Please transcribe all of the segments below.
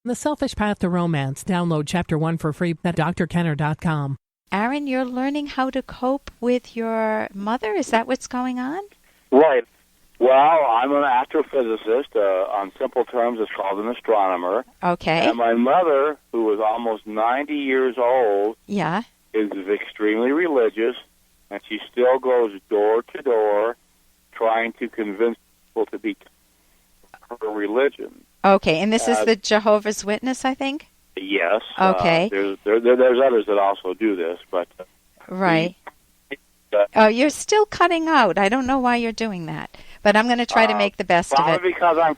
The Selfish Path to Romance. Download Chapter 1 for free at drkenner.com. Aaron, you're learning how to cope with your mother? Is that what's going on? Right. Well, I'm an astrophysicist. On simple terms, it's called an astronomer. Okay. And my mother, who is almost 90 years old, is extremely religious, and she still goes door to door trying to convince people to be her religion. Okay, and this is the Jehovah's Witness, I think? Yes. Okay. There's others that also do this, but... Right. Oh, you're still cutting out. I don't know why you're doing that, but I'm going to try to make the best of it. Probably because I'm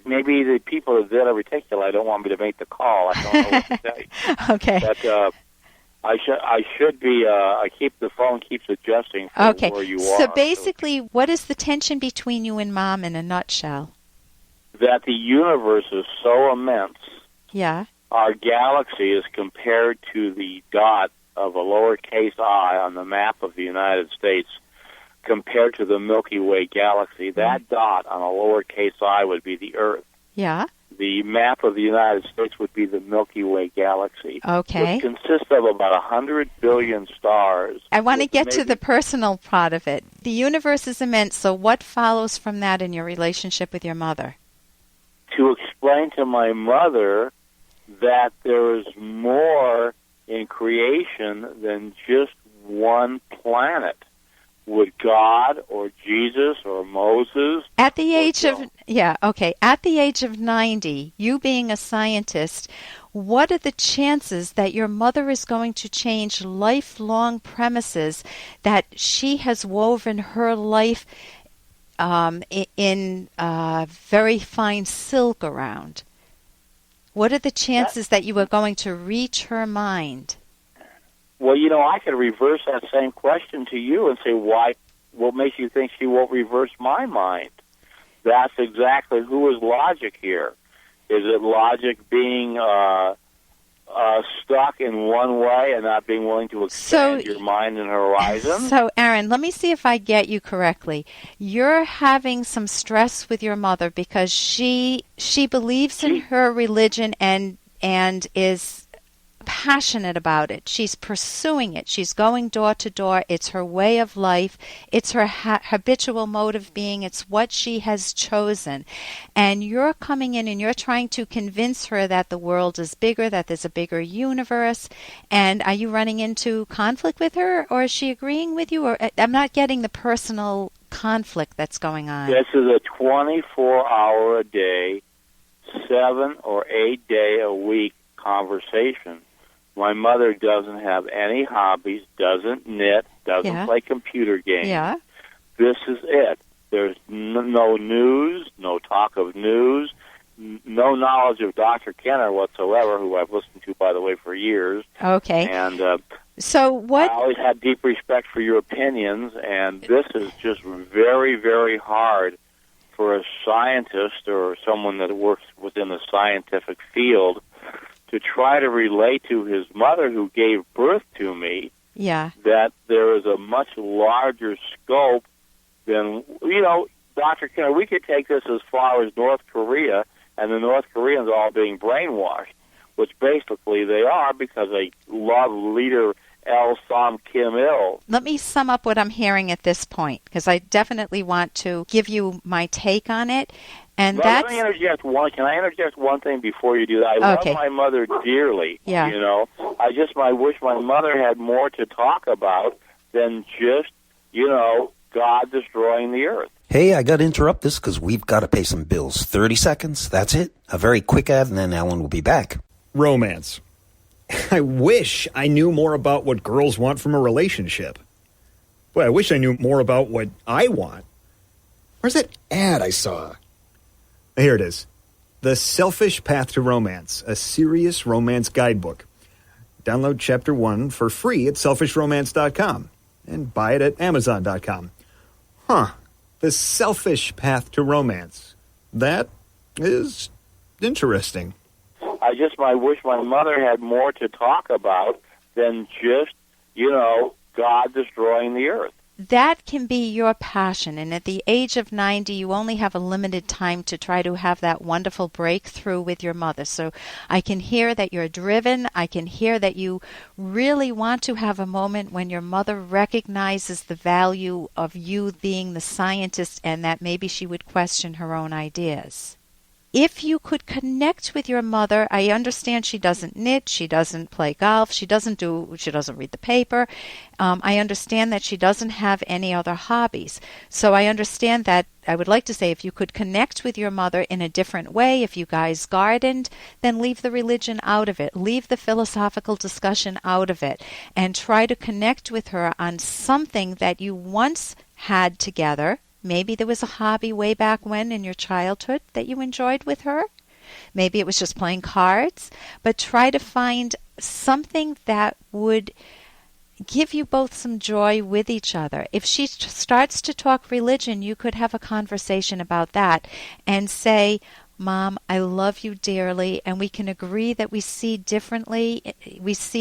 maybe the people at Zeta Reticuli don't want me to make the call. I don't know what to say. Okay. But I should be. The phone keeps adjusting for where you are. So basically, what is the tension between you and Mom in a nutshell? That the universe is so immense. Yeah. Our galaxy is compared to the dot of a lowercase I on the map of the United States compared to the Milky Way galaxy. That dot on a lowercase I would be the Earth. Yeah. The map of the United States would be the Milky Way galaxy. Okay. Which consists of about 100 billion stars. I want to get to the personal part of it. The universe is immense, so what follows from that in your relationship with your mother? To explain to my mother that there is more in creation than just one planet. Would God or Jesus or Moses... At the age of 90, you being a scientist, what are the chances that your mother is going to change lifelong premises that she has woven her life in very fine silk around? What are the chances that you are going to reach her mind? Well, I could reverse that same question to you and say, what makes you think she won't reverse my mind? That's exactly who is logic here. Is it logic being stuck in one way and not being willing to expand your mind and horizon? So, Aaron, let me see if I get you correctly. You're having some stress with your mother because she believes in her religion and is passionate about it. She's pursuing it. She's going door to door. It's her way of life. It's her habitual mode of being. It's what she has chosen. And you're coming in and you're trying to convince her that the world is bigger, that there's a bigger universe. And are you running into conflict with her, or is she agreeing with you? Or I'm not getting the personal conflict that's going on. This is a 24-hour-a-day, 7 or 8 day a week conversation. My mother doesn't have any hobbies, doesn't knit, doesn't play computer games. Yeah. This is it. There's no news, no talk of news, no knowledge of Dr. Kenner whatsoever, who I've listened to, by the way, for years. Okay. And so what? I always had deep respect for your opinions, and this is just very, very hard for a scientist or someone that works within the scientific field to try to relate to his mother who gave birth to me, that there is a much larger scope than, Dr. Kenner, we could take this as far as North Korea and the North Koreans all being brainwashed, which basically they are because they love leader El Sam Kim Il. Let me sum up what I'm hearing at this point, because I definitely want to give you my take on it. And let me interject one. Can I interject one thing before you do that? I love my mother dearly. Yeah. I wish my mother had more to talk about than just, God destroying the earth. Hey, I got to interrupt this because we've got to pay some bills. 30 seconds, that's it. A very quick ad, and then Alan will be back. Romance. I wish I knew more about what girls want from a relationship. Boy, I wish I knew more about what I want. Where's that ad I saw? Here it is. The Selfish Path to Romance, a serious romance guidebook. Download Chapter 1 for free at selfishromance.com and buy it at amazon.com. The Selfish Path to Romance. That is interesting. I wish my mother had more to talk about than just, God destroying the earth. that can be your passion. And at the age of 90, you only have a limited time to try to have that wonderful breakthrough with your mother. So I can hear that you're driven. I can hear that you really want to have a moment when your mother recognizes the value of you being the scientist, and that maybe she would question her own ideas. If you could connect with your mother, I understand she doesn't knit, she doesn't play golf, she doesn't read the paper. I understand that she doesn't have any other hobbies. So I understand that. I would like to say, if you could connect with your mother in a different way, if you guys gardened, then leave the religion out of it. Leave the philosophical discussion out of it, and try to connect with her on something that you once had together. Maybe there was a hobby way back when in your childhood that you enjoyed with her. Maybe it was just playing cards. But try to find something that would give you both some joy with each other. If she starts to talk religion, you could have a conversation about that and say, Mom, I love you dearly, and we can agree that we see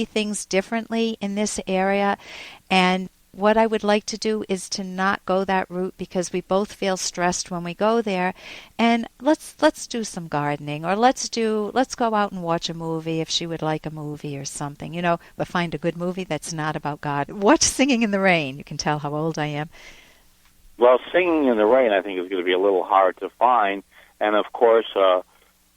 things differently in this area, and what I would like to do is to not go that route because we both feel stressed when we go there. And let's do some gardening, or let's go out and watch a movie if she would like a movie or something, but find a good movie that's not about God. Watch Singing in the Rain. You can tell how old I am. Well, Singing in the Rain, I think, is going to be a little hard to find. And, of course,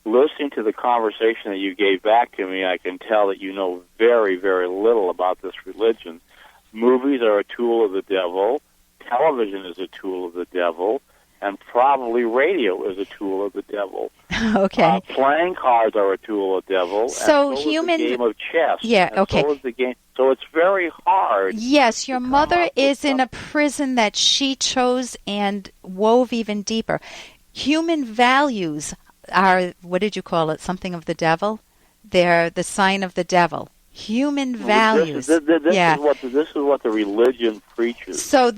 listening to the conversation that you gave back to me, I can tell that you know very, very little about this religion. Movies are a tool of the devil, television is a tool of the devil, and probably radio is a tool of the devil. Okay. Playing cards are a tool of the devil, so and human is the game of chess. Yeah, and okay. So is the game. So it's very hard. Yes, your mother is in a prison that she chose and wove even deeper. Human values are, what did you call it, something of the devil? They're the sign of the devil. Human values. This is what the religion preaches. So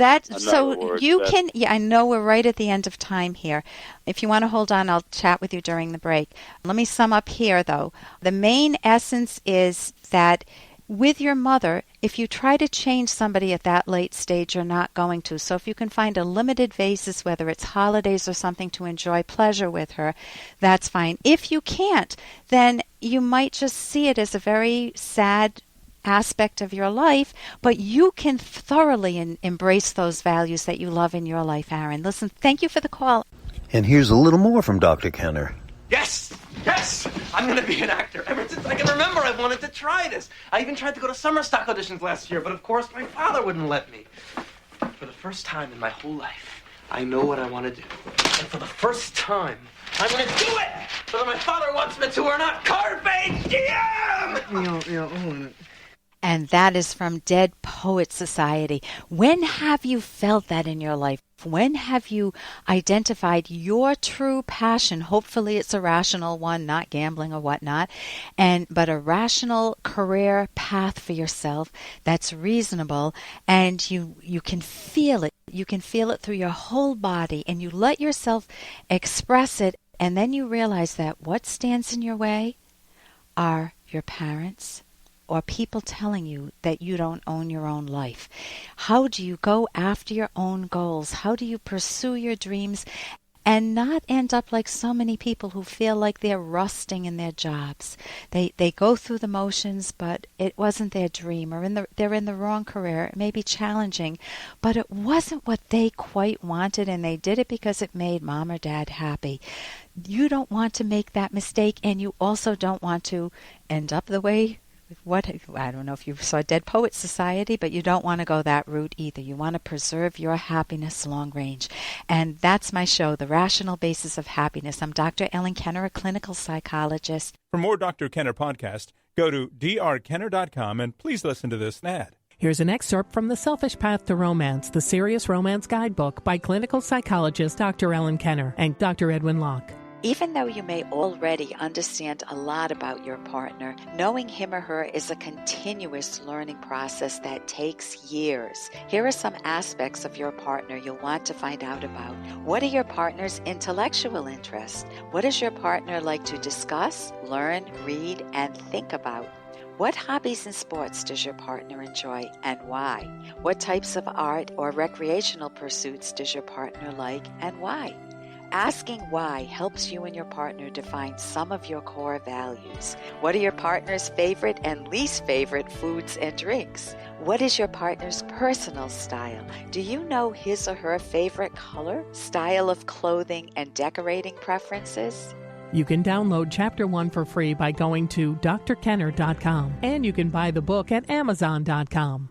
you can. can. Yeah, I know we're right at the end of time here. If you want to hold on, I'll chat with you during the break. Let me sum up here, though. The main essence is that with your mother, if you try to change somebody at that late stage, you're not going to. So if you can find a limited basis, whether it's holidays or something, to enjoy pleasure with her, that's fine. If you can't, then you might just see it as a very sad aspect of your life, but you can thoroughly embrace those values that you love in your life, Aaron. Listen, thank you for the call. And here's a little more from Dr. Kenner. Yes! I'm going to be an actor. Ever since I can remember, I wanted to try this. I even tried to go to summer stock auditions last year, but of course my father wouldn't let me. For the first time in my whole life, I know what I want to do. And for the first time, I'm going to do it! Whether my father wants me to or not. Carpe diem! And that is from Dead Poets Society. When have you felt that in your life? When have you identified your true passion? Hopefully it's a rational one, not gambling or whatnot, but a rational career path for yourself that's reasonable, and you can feel it. You can feel it through your whole body, and you let yourself express it, and then you realize that what stands in your way are your parents, or people telling you that you don't own your own life. How do you go after your own goals? How do you pursue your dreams and not end up like so many people who feel like they're rusting in their jobs? They go through the motions, but it wasn't their dream, or they're in the wrong career. It may be challenging, but it wasn't what they quite wanted, and they did it because it made mom or dad happy. You don't want to make that mistake, and you also don't want to end up the way I don't know if you saw Dead Poets Society, but you don't want to go that route either. You want to preserve your happiness long range. And that's my show, The Rational Basis of Happiness. I'm Dr. Ellen Kenner, a clinical psychologist. For more Dr. Kenner podcast, go to drkenner.com and please listen to this ad. Here's an excerpt from The Selfish Path to Romance, the Serious Romance Guidebook by clinical psychologist Dr. Ellen Kenner and Dr. Edwin Locke. Even though you may already understand a lot about your partner, knowing him or her is a continuous learning process that takes years. Here are some aspects of your partner you'll want to find out about. What are your partner's intellectual interests? What does your partner like to discuss, learn, read, and think about? What hobbies and sports does your partner enjoy and why? What types of art or recreational pursuits does your partner like and why? Asking why helps you and your partner define some of your core values. What are your partner's favorite and least favorite foods and drinks? What is your partner's personal style? Do you know his or her favorite color, style of clothing, and decorating preferences? You can download Chapter 1 for free by going to drkenner.com, and you can buy the book at amazon.com.